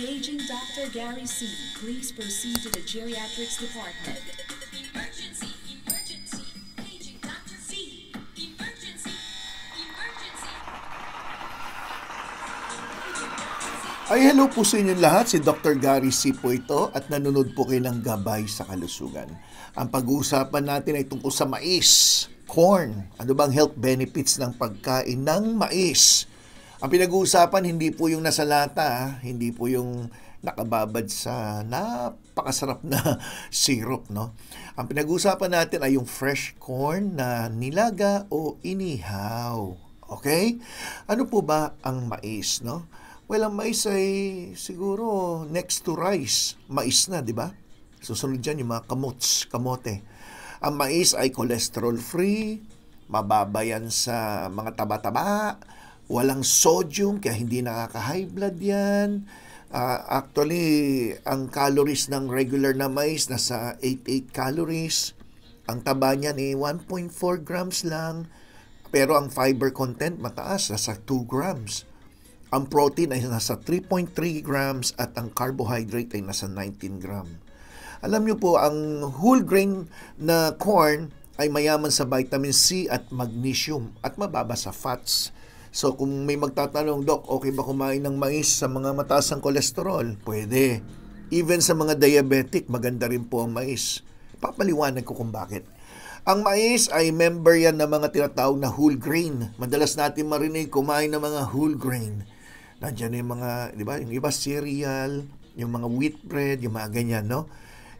Paging Dr. Gary C. Please proceed to the geriatrics department. Emergency! Emergency! Paging Dr. C! Emergency! Emergency! Ay, hello po sa inyong lahat. Si Dr. Gary C. po ito at nanonood po kayo ng Gabay sa Kalusugan. Ang pag-uusapan natin ay tungkol sa mais, corn. Ano bang health benefits ng pagkain ng mais? Ang pinag-uusapan hindi po yung nasa lata, hindi po yung nakababad sa napakasarap na syrup, no? Ang pinag-uusapan natin ay yung fresh corn na nilaga o inihaw. Okay? Ano po ba ang mais, no? Well, ang mais ay siguro next to rice. Mais na, di ba? Susunod dyan yung mga kamote. Ang mais ay cholesterol-free, mababa yan sa mga taba-taba, walang sodium, kaya hindi nakaka-high blood yan. Actually, ang calories ng regular na mais nasa 88 calories. Ang taba niyan ay 1.4 grams lang. Pero ang fiber content mataas, nasa 2 grams. Ang protein ay nasa 3.3 grams at ang carbohydrate ay nasa 19 gram. Alam niyo po, ang whole grain na corn ay mayaman sa vitamin C at magnesium at mababa sa fats. So kung may magtatanong, Doc, okay ba kumain ng mais sa mga mataas ang kolesterol? Pwede. Even sa mga diabetic, maganda rin po ang mais. Papaliwanag ko kung bakit. Ang mais ay member yan ng mga tinatawag na whole grain. Madalas natin marinig kumain ng mga whole grain. Nandiyan yung mga, di ba, yung iba cereal, yung mga wheat bread, yung mga ganyan, no?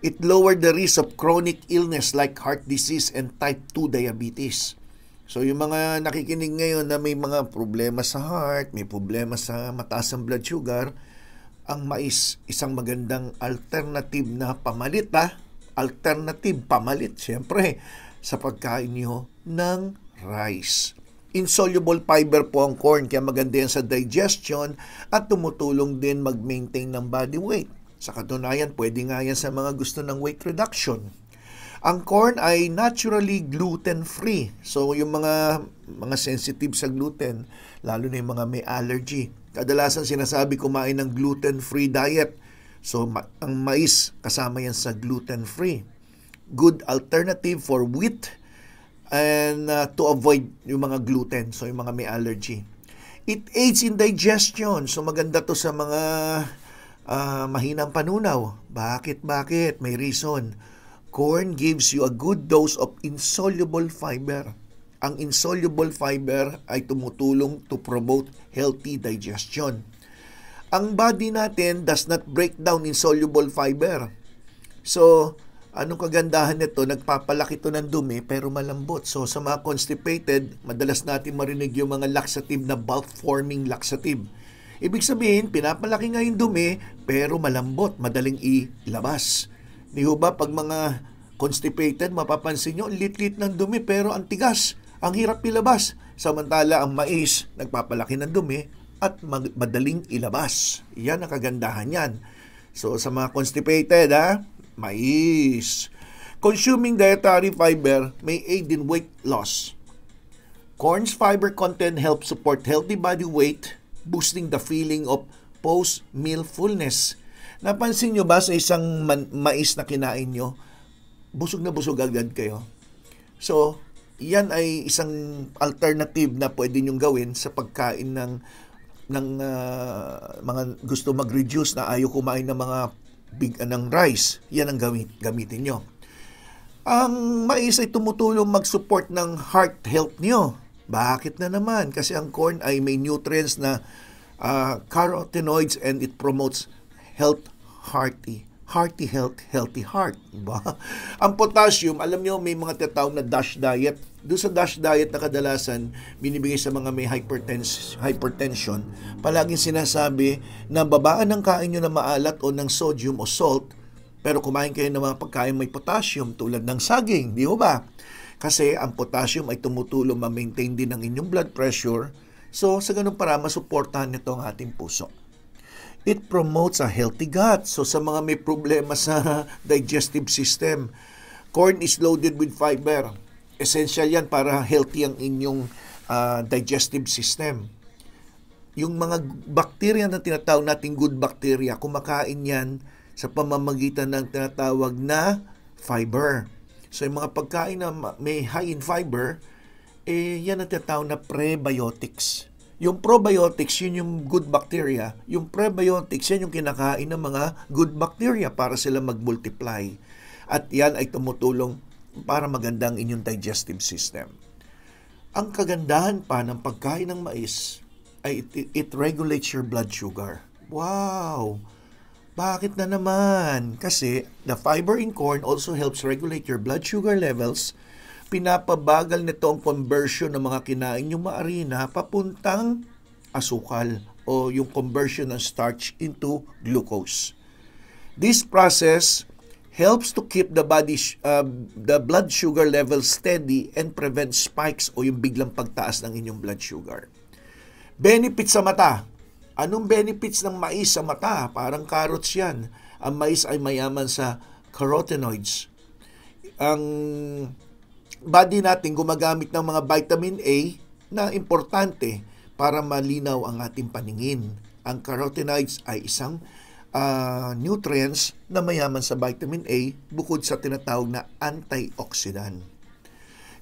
It lowered the risk of chronic illness like heart disease and type 2 diabetes. So yung mga nakikinig ngayon na may mga problema sa heart, may problema sa mataas ang blood sugar, ang mais, isang magandang alternative na pamalit, alternative pamalit, siyempre, sa pagkain nyo ng rice. Insoluble fiber po ang corn, kaya maganda yan sa digestion at tumutulong din mag-maintain ng body weight. Sa katunayan, pwede nga yan sa mga gusto ng weight reduction. Ang corn ay naturally gluten-free. So, yung mga sensitive sa gluten, lalo na yung mga may allergy, kadalasan sinasabi kumain ng gluten-free diet. So, ang mais, kasama yan sa gluten-free. Good alternative for wheat and to avoid yung mga gluten, so yung mga may allergy. It aids in digestion. So, maganda to sa mga mahinang panunaw. Bakit? May reason. Corn gives you a good dose of insoluble fiber. Ang insoluble fiber ay tumutulong to promote healthy digestion. Ang body natin does not break down insoluble fiber. So, anong kagandahan nito? Nagpapalaki ito ng dumi pero malambot. So, sa mga constipated, madalas natin marinig yung mga laxative na bulk-forming laxative. Ibig sabihin, pinapalaki nga yung dumi pero malambot, madaling ilabas. Di ba, pag mga constipated, mapapansin nyo, lit-lit ng dumi pero ang tigas, ang hirap ilabas. Samantala, ang mais, nagpapalaki ng dumi at madaling ilabas. Yan ang kagandahan yan. So, sa mga constipated, mais. Consuming dietary fiber may aid in weight loss. Corn's fiber content helps support healthy body weight, boosting the feeling of post-meal fullness. Napansin nyo ba sa isang mais na kinain nyo, busog na busog agad kayo? So, yan ay isang alternative na pwede nyong gawin sa pagkain ng mga gusto mag-reduce na ayaw kumain ng mga ng rice. Yan ang gamitin nyo. Ang mais ay tumutulong mag-support ng heart health nyo. Bakit na naman? Kasi ang corn ay may nutrients na carotenoids and it promotes healthy heart, diba? Ang potassium, alam nyo, may mga tinatawag na DASH diet. Doon sa DASH diet na kadalasan binibigay sa mga may hypertension, palaging sinasabi na babaan ng kain nyo na maalat o ng sodium o salt, pero kumain kayo ng mga pagkain may potassium tulad ng saging, di ba? Kasi ang potassium ay tumutulong ma-maintain din ang inyong blood pressure. So, sa ganun para masuportahan nito ang ating puso. It promotes a healthy gut. So, sa mga may problema sa digestive system, corn is loaded with fiber. Essential yan para healthy ang inyong digestive system. yung mga bacteria na tinatawag nating good bacteria, kumakain yan sa pamamagitan ng tinatawag na fiber. So, yung mga pagkain na may high in fiber, yan ang tinatawag na prebiotics. Yung probiotics, yun yung good bacteria. Yung prebiotics, yan yung kinakain ng mga good bacteria para sila mag-multiply. At yan ay tumutulong para magandang inyong digestive system. Ang kagandahan pa ng pagkain ng mais ay it regulates your blood sugar. Wow! Bakit na naman? Kasi the fiber in corn also helps regulate your blood sugar levels. Pinapabagal nito ang conversion ng mga kinain yung maarina papuntang asukal o yung conversion ng starch into glucose. This process helps to keep the blood sugar level steady and prevent spikes o yung biglang pagtaas ng inyong blood sugar. Benefits sa mata. Anong benefits ng mais sa mata? Parang carrots yan. Ang mais ay mayaman sa carotenoids. Ang body natin gumagamit ng mga vitamin A na importante para malinaw ang ating paningin. Ang carotenoids ay isang nutrients na mayaman sa vitamin A bukod sa tinatawag na antioxidant.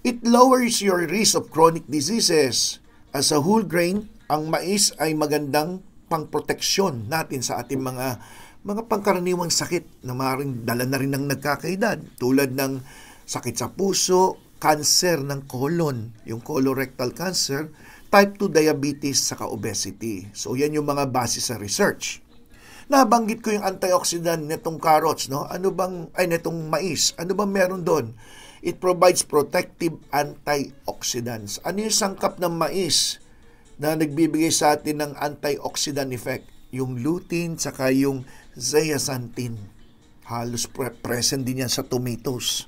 It lowers your risk of chronic diseases. As a whole grain, ang mais ay magandang pangproteksyon natin sa ating mga pangkaraniwang sakit na maaaring dala na rin ng nagkakaedad tulad ng sakit sa puso, cancer ng colon, yung colorectal cancer, type 2 diabetes, saka obesity. So yan yung mga base sa research. Nabanggit ko yung antioxidant nitong carrots, no? Nitong mais. Ano bang meron doon? It provides protective antioxidants. Ano yung sangkap ng mais na nagbibigay sa atin ng antioxidant effect? Yung lutein, saka yung zeaxanthin. Halos present din yan sa tomatoes.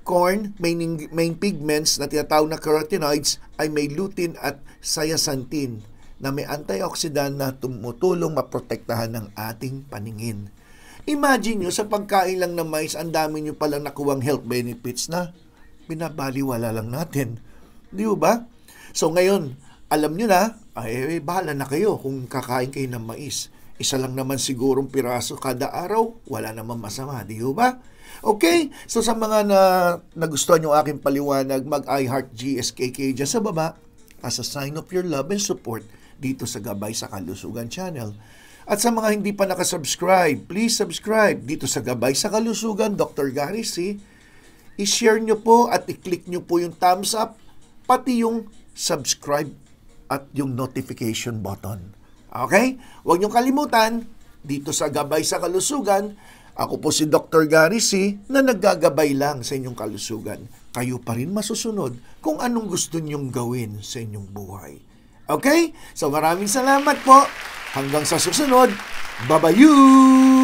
Corn, main pigments na tinatawag na carotenoids ay may lutein at zeaxanthin na may antioxidant na tumutulong maprotektahan ng ating paningin. Imagine nyo, sa pagkain lang ng mais, ang dami nyo palang nakuwang health benefits na binabaliwala lang natin. Di ba? So ngayon, alam nyo na, bahala na kayo kung kakain kayo ng mais. Isa lang naman sigurong piraso kada araw, wala naman masama. Di ba? Okay, so sa mga nagustuhan yung aking paliwanag, mag-iHeart GSKK dyan sa baba as a sign of your love and support dito sa Gabay sa Kalusugan channel. At sa mga hindi pa nakasubscribe, please subscribe dito sa Gabay sa Kalusugan, Dr. Gary C. I-share nyo po at i-click nyo po yung thumbs up, pati yung subscribe at yung notification button. Okay? Huwag nyo kalimutan, dito sa Gabay sa Kalusugan, ako po si Dr. Gary C. na naggagabay lang sa inyong kalusugan. Kayo pa rin masusunod kung anong gusto nyong gawin sa inyong buhay. Okay? So maraming salamat po. Hanggang sa susunod. Bye-bye!